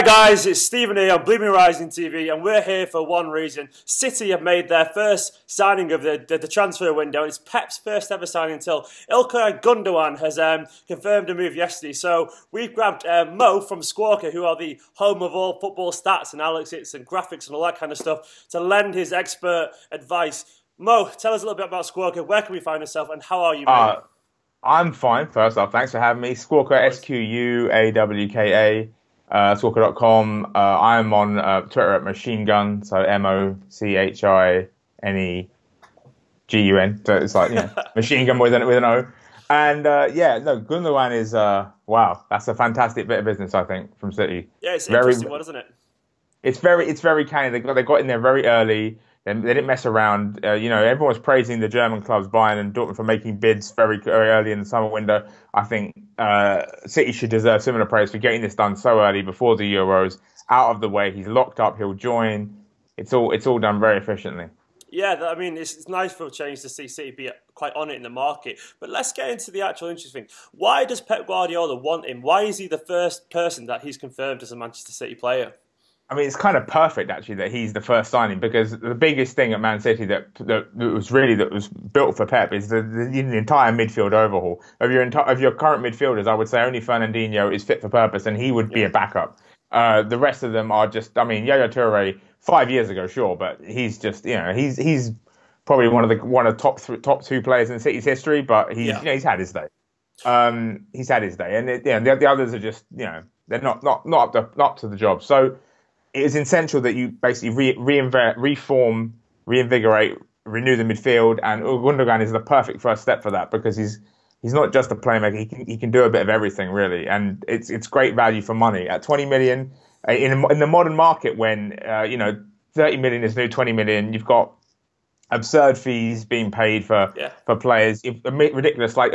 guys, it's Stephen here on BlueMoonRisingTV, and we're here for one reason. City have made their first signing of the transfer window, and it's Pep's first ever signing until Ilkay Gundogan has confirmed a move yesterday. So we've grabbed Mo from SQUAWKA, who are the home of all football stats, analytics and graphics and all that kind of stuff, to lend his expert advice. Mo, tell us a little bit about SQUAWKA. Where can we find ourselves, and how are you, mate? I'm fine. First off, thanks for having me. SQUAWKA, SQUAWKA. SQUAWKA.com. I'm on Twitter at Machine Gun, so MOCHINEGUN. So it's like, Machine Gun with an O. And Gundogan is wow, that's a fantastic bit of business, I think, from City. Yeah, it's interesting one, isn't it? It's very canny. They got in there very early. They didn't mess around. Everyone was praising the German clubs, Bayern and Dortmund, for making bids very early in the summer window. I think City should deserve similar praise for getting this done so early before the Euros, out of the way. He's locked up. He'll join. It's all done very efficiently. Yeah, I mean, it's nice for a change to see City be quite on it in the market. But let's get into the actual interesting thing. Why does Pep Guardiola want him? Why is he the first person that he's confirmed as a Manchester City player? I mean, it's kind of perfect, actually, that he's the first signing, because the biggest thing at Man City that was built for Pep is the entire midfield overhaul. Of your current midfielders, I would say only Fernandinho is fit for purpose, and he would be a backup. The rest of them are just, I mean, Yaya Toure 5 years ago, sure, but he's just, he's probably one of the top two players in City's history, but he's had his day. He's had his day, and the others are just, they're not up to the job. So it is essential that you basically reform, reinvigorate, renew the midfield, and Gundogan is the perfect first step for that, because he's not just a playmaker; he can do a bit of everything, really, and it's great value for money at 20 million in the modern market. When 30 million is new 20 million, you've got absurd fees being paid for players, ridiculous. Like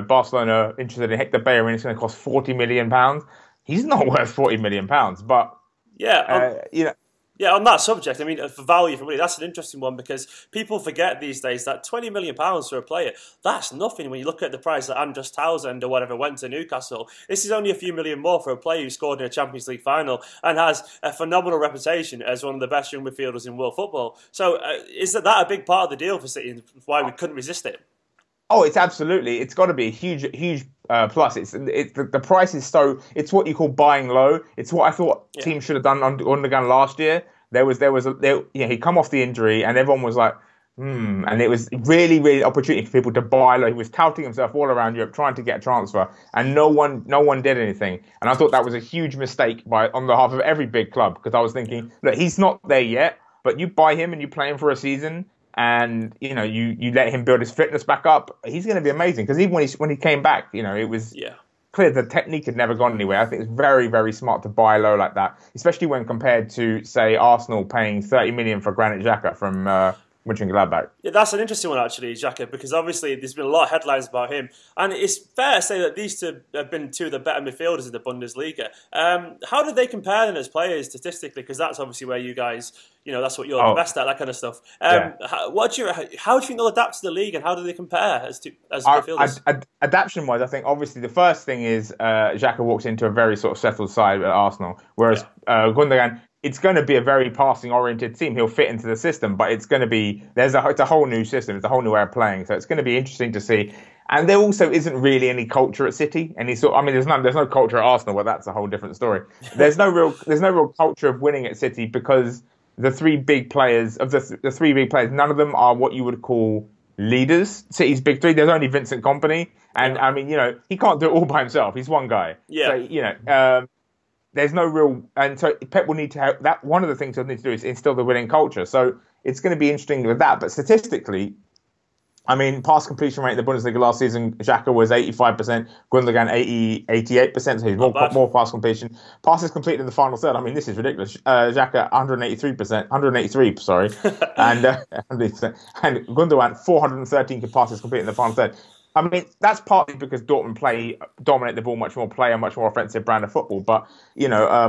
Barcelona interested in Hector Bellerin, it's going to cost 40 million pounds. He's not worth 40 million pounds, but on that subject, I mean, for value for money, that's an interesting one, because people forget these days that £20 million for a player, that's nothing when you look at the price that Andros Townsend or whatever went to Newcastle. This is only a few million more for a player who scored in a Champions League final and has a phenomenal reputation as one of the best young midfielders in world football. So is that a big part of the deal for City, and why we couldn't resist it? Oh, it's got to be a huge plus. The price is it's what you call buying low. It's what I thought teams should have done on Gundogan last year. He come off the injury, and everyone was like, and it was really opportunity for people to buy low. He was touting himself all around Europe, trying to get a transfer, and no one did anything. And I thought that was a huge mistake on behalf of every big club, because I was thinking, look, he's not there yet, but you buy him and you play him for a season, and you let him build his fitness back up. He's going to be amazing, because even when he came back, it was clear the technique had never gone anywhere. I think it's very smart to buy low like that, especially when compared to, say, Arsenal paying 30 million for Granit Xhaka from Mönchengladbach. Yeah, that's an interesting one, actually, Xhaka, because obviously there's been a lot of headlines about him, and it's fair to say that these two have been two of the better midfielders in the Bundesliga. How do they compare them as players statistically? Because that's obviously where you guys, that's what you're the best at, that kind of stuff. How do you think they'll adapt to the league, and how do they compare as midfielders? Adaptation-wise, I think obviously the first thing is Xhaka walks into a very sort of settled side at Arsenal, whereas Gundogan, it's going to be a very passing-oriented team. He'll fit into the system, but it's going to be it's a whole new system. It's a whole new way of playing. So it's going to be interesting to see. And there also isn't really any culture at City. There's no culture at Arsenal, but that's a whole different story. There's no real culture of winning at City, because the three big players, none of them are what you would call leaders. City's big three. There's only Vincent Kompany, and he can't do it all by himself. He's one guy. Yeah. So, there's no real, and so Pep will need to have that. One of the things he'll need to do is instill the winning culture. So it's going to be interesting with that. But statistically, pass completion rate in the Bundesliga last season, Xhaka was 85%, Gundogan 88%. So he's more pass completion. Passes completed in the final third. This is ridiculous. Xhaka 183, sorry, and Gundogan 413 passes completed in the final third. That's partly because Dortmund dominate the ball much more, play a much more offensive brand of football. But,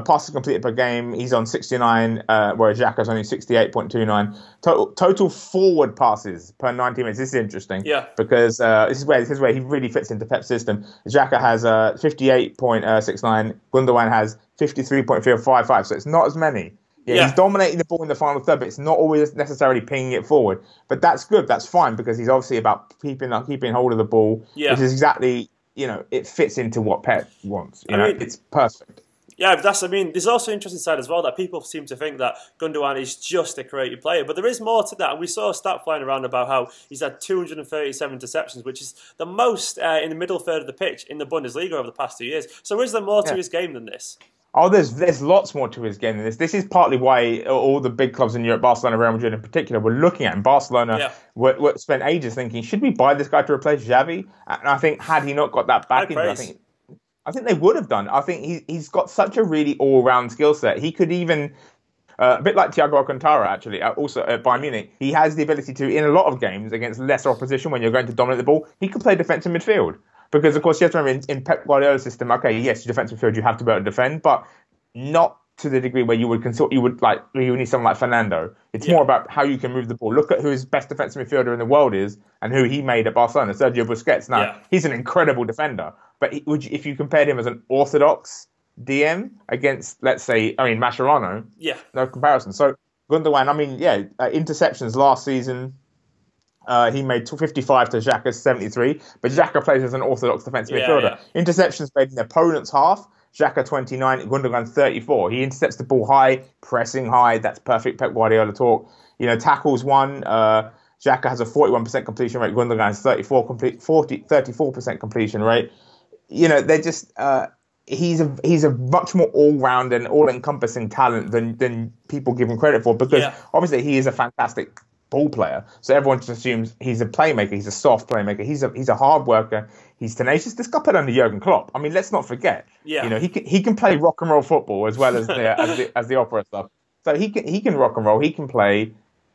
passes completed per game, he's on 69, whereas Xhaka's only 68.29. Total forward passes per 90 minutes. This is interesting. Yeah. Because this is where he really fits into Pep's system. Xhaka has 58.69, Gundogan has 53.55, so it's not as many. Yeah, he's dominating the ball in the final third, but it's not always necessarily pinging it forward. But that's good. That's fine because he's obviously about keeping hold of the ball, which is exactly, it fits into what Pep wants. I mean, it's perfect. Yeah, there's also an interesting side as well that people seem to think that Gundogan is just a creative player, but there is more to that. And we saw a stat flying around about how he's had 237 interceptions, which is the most in the middle third of the pitch in the Bundesliga over the past 2 years. So is there more to his game than this? Oh, there's lots more to his game than this. This is partly why all the big clubs in Europe, Barcelona, Real Madrid in particular, were looking at him. Barcelona spent ages thinking, should we buy this guy to replace Xavi? And I think had he not got that backing, I think they would have done. I think he's got such a really all-round skill set. He could even, a bit like Thiago Alcantara, actually, also at Bayern Munich, he has the ability to, in a lot of games against lesser opposition when you're going to dominate the ball, he could play defensive midfield. Because, of course, you have to remember, in Pep Guardiola's system, okay, yes, defensive midfield, you have to be able to defend, but not to the degree where you would need someone like Fernando. It's more about how you can move the ball. Look at who his best defensive midfielder in the world is and who he made at Barcelona, Sergio Busquets. Now, he's an incredible defender, but if you compared him as an orthodox DM against, let's say, Mascherano, no comparison. So, Gundogan, interceptions last season, he made 55 to Xhaka's 73, but Xhaka plays as an orthodox defensive midfielder. Interceptions made in the opponent's half, Xhaka 29, Gundogan 34. He intercepts the ball high, pressing high. That's perfect Pep Guardiola talk. Tackles won. Xhaka has a 41% completion rate. Gundogan has 34% completion rate. They're just he's a much more all-round and all-encompassing talent than people give him credit for because obviously he is a fantastic ball player. So everyone just assumes he's a playmaker. He's a soft playmaker. He's a hard worker. He's tenacious. This guy played under Jurgen Klopp. I mean, let's not forget. Yeah. He can play rock and roll football as well as the opera stuff. So he can rock and roll. He can play.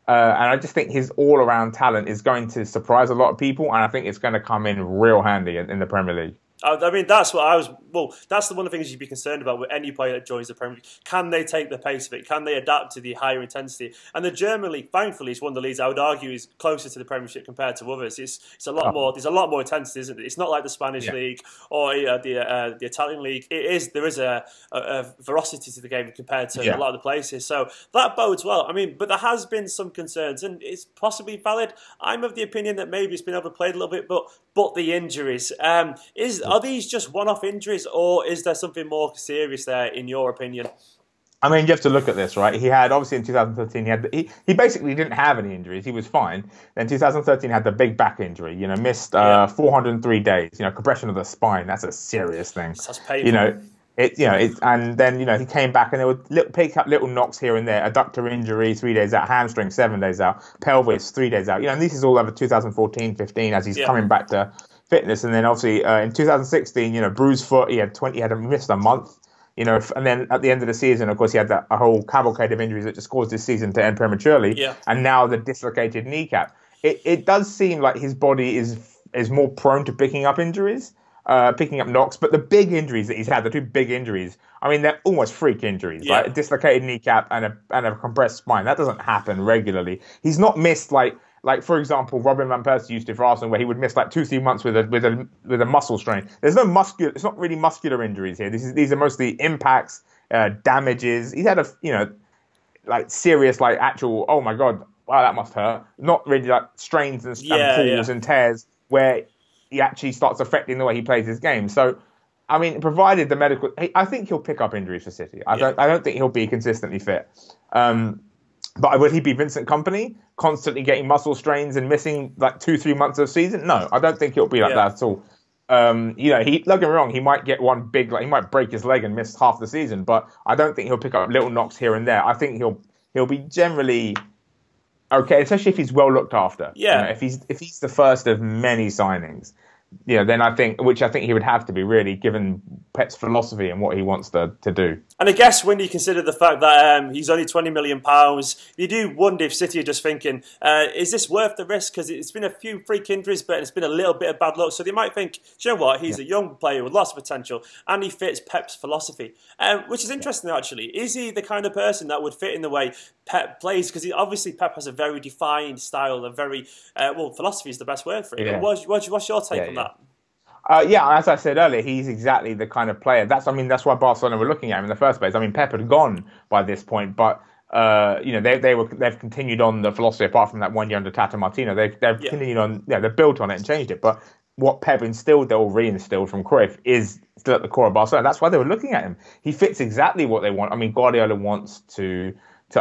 And I just think his all-around talent is going to surprise a lot of people, and I think it's going to come in real handy in the Premier League. That's what I was. Well, that's one of the things you'd be concerned about with any player that joins the Premier League. Can they take the pace of it? Can they adapt to the higher intensity? And the German league, thankfully, is one of the leagues I would argue is closer to the Premiership compared to others. It's a lot more. There's a lot more intensity, isn't it? It's not like the Spanish league or the Italian league. There is a ferocity to the game compared to a lot of the places. So that bodes well. But there has been some concerns, and it's possibly valid. I'm of the opinion that maybe it's been overplayed a little bit, but the injuries are these just one-off injuries, or is there something more serious there, in your opinion? You have to look at this, right? He had, obviously, in 2013, he basically didn't have any injuries. He was fine. Then 2013 had the big back injury. Missed 403 days. Compression of the spine. That's a serious thing. That's painful. And then he came back and there were pick up little knocks here and there. Adductor injury, 3 days out. Hamstring, 7 days out. Pelvis, 3 days out. And this is all over 2014, 15 as he's coming back to fitness. And then obviously in 2016, bruised foot. He had missed a month. And then at the end of the season, of course, he had a whole cavalcade of injuries that just caused his season to end prematurely. Yeah. And now the dislocated kneecap. It does seem like his body is more prone to picking up injuries. Picking up knocks, but the big injuries that he's had, the two big injuries, they're almost freak injuries, right? A dislocated kneecap and a compressed spine. That doesn't happen regularly. He's not missed like for example, Robin van Persie used to for Arsenal, where he would miss 2-3 months with a muscle strain. There's no muscular. It's not really muscular injuries here. These are mostly impacts, damages. He's had serious actual. Oh my god, wow, that must hurt. Not really strains and pulls and tears where he actually starts affecting the way he plays his game. So, provided the medical, I think he'll pick up injuries for City. I don't think he'll be consistently fit. But would he be Vincent Kompany, constantly getting muscle strains and missing 2-3 months of season? No, I don't think he'll be like that at all. Don't get me wrong, he might get one big, he might break his leg and miss half the season, but I don't think he'll pick up little knocks here and there. I think he'll be generally okay, especially if he's well looked after. Yeah. If he's the first of many signings, then I think he would have to be, really, given Pep's philosophy and what he wants to do. And I guess when you consider the fact that he's only £20 million, you do wonder if City are just thinking, is this worth the risk? Because it's been a few freak injuries, but it's been a little bit of bad luck. So they might think, do you know what? He's a young player with lots of potential, and he fits Pep's philosophy, which is interesting, actually. Is he the kind of person that would fit in the way Pep plays? Because obviously Pep has a very defined style, a very, philosophy is the best word for it. Yeah. What's your take on that? Yeah, as I said earlier, he's exactly the kind of player. I mean, that's why Barcelona were looking at him in the first place. I mean, Pep had gone by this point, but you know, they've continued on the philosophy. Apart from that 1 year under Tata Martino, they've continued on. Yeah, they've built on it and changed it. But what Pep instilled or reinstilled from Cruyff is still at the core of Barcelona. That's why they were looking at him. He fits exactly what they want. I mean, Guardiola wants to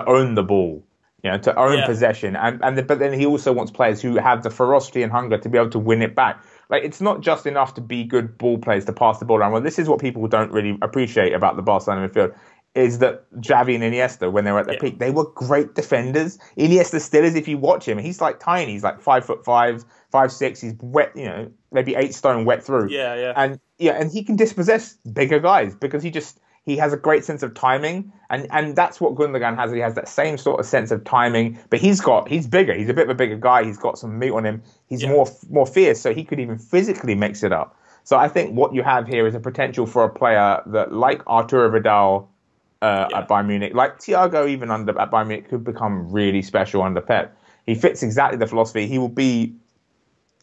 own the ball. You know, to own possession, but then he also wants players who have the ferocity and hunger to be able to win it back. Like, it's not just enough to be good ball players to pass the ball around. Well, this is what people don't really appreciate about the Barcelona midfield, is that Xavi and Iniesta, when they were at their peak, they were great defenders. Iniesta still is. If you watch him, he's like tiny. He's like 5'5", 5'6". He's wet, you know, maybe 8 stone wet through. And he can dispossess bigger guys because he has a great sense of timing, and that's what Gundogan has. He has that same sort of sense of timing, but he's bigger. He's a bit of a bigger guy. He's got some meat on him. He's more fierce, so he could even physically mix it up. So I think what you have here is a potential for a player that, like Arturo Vidal at Bayern Munich, like Thiago even at Bayern Munich, could become really special under Pep. He fits exactly the philosophy. He will be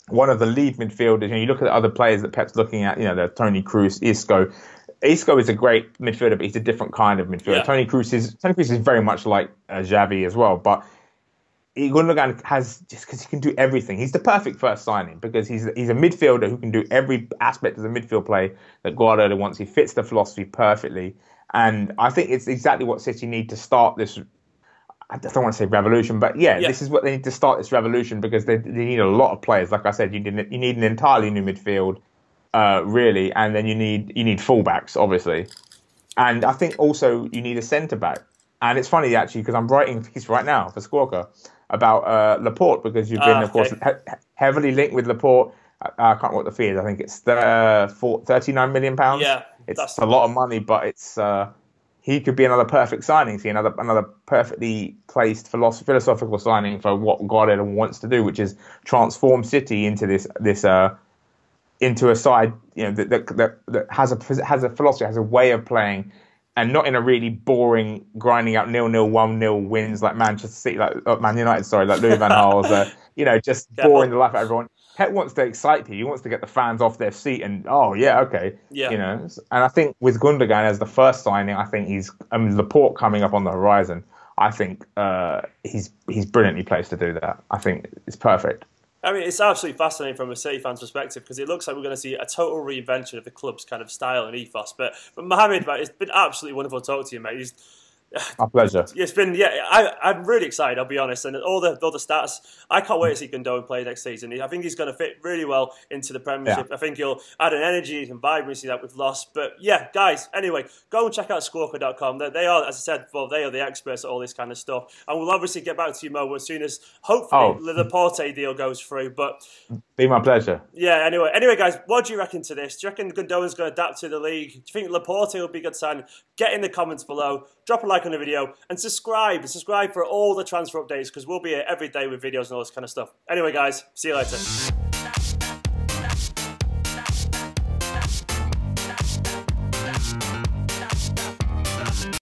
one of the lead midfielders. You look at the other players that Pep's looking at, you know, the Toni Kroos, Isco. Isco is a great midfielder, but he's a different kind of midfielder. Toni Kroos is very much like Xavi as well, but Gundogan has, just because he can do everything. He's the perfect first signing because he's a midfielder who can do every aspect of the midfield play that Guardiola wants. He fits the philosophy perfectly, and I think it's exactly what City need to start this. I don't want to say revolution, but this is what they need to start this revolution, because they need a lot of players. Like I said, you need an entirely new midfield. Really, and then you need fullbacks, obviously, and I think also you need a centre back. And it's funny actually, because I'm writing a piece right now for SQUAWKA about Laporte, because you've been, of course, heavily linked with Laporte. I can't remember what the fee is. I think it's £39 million. Yeah, it's a lot of money, but it's he could be another perfect signing. See, another perfectly placed philosophical signing for what Guardiola wants to do, which is transform City into this into a side, you know, that has a philosophy, has a way of playing, and not in a really boring, grinding out 0-0, 1-0 wins like Manchester City, like Man United, like Louis van Gaal's, you know, just boring the life out of everyone. Pep wants to excite people. He wants to get the fans off their seat and, you know. And I think with Gundogan as the first signing, I think Laporte coming up on the horizon, I think he's brilliantly placed to do that. I think it's perfect. I mean, it's absolutely fascinating from a City fan's perspective, because it looks like we're going to see a total reinvention of the club's kind of style and ethos. But Mohamed, mate, it's been absolutely wonderful to talk to you, mate. My pleasure. It's been, I'm really excited, I'll be honest. And all the stats, I can't wait to see Gundogan play next season. I think he's going to fit really well into the Premiership. I think he'll add an energy and vibrancy that we've lost. But yeah, guys, anyway, go and check out SQUAWKA.com. They are, as I said, they are the experts at all this kind of stuff. And we'll obviously get back to you, Mo, as soon as, hopefully, the Laporte deal goes through. But be my pleasure. Yeah, anyway, guys, what do you reckon to this? Do you reckon Gundogan's going to adapt to the league? Do you think Laporte will be a good sign? Get in the comments below, drop a like on the video, and subscribe for all the transfer updates, because we'll be here every day with videos and all this kind of stuff. Anyway, guys, see you later.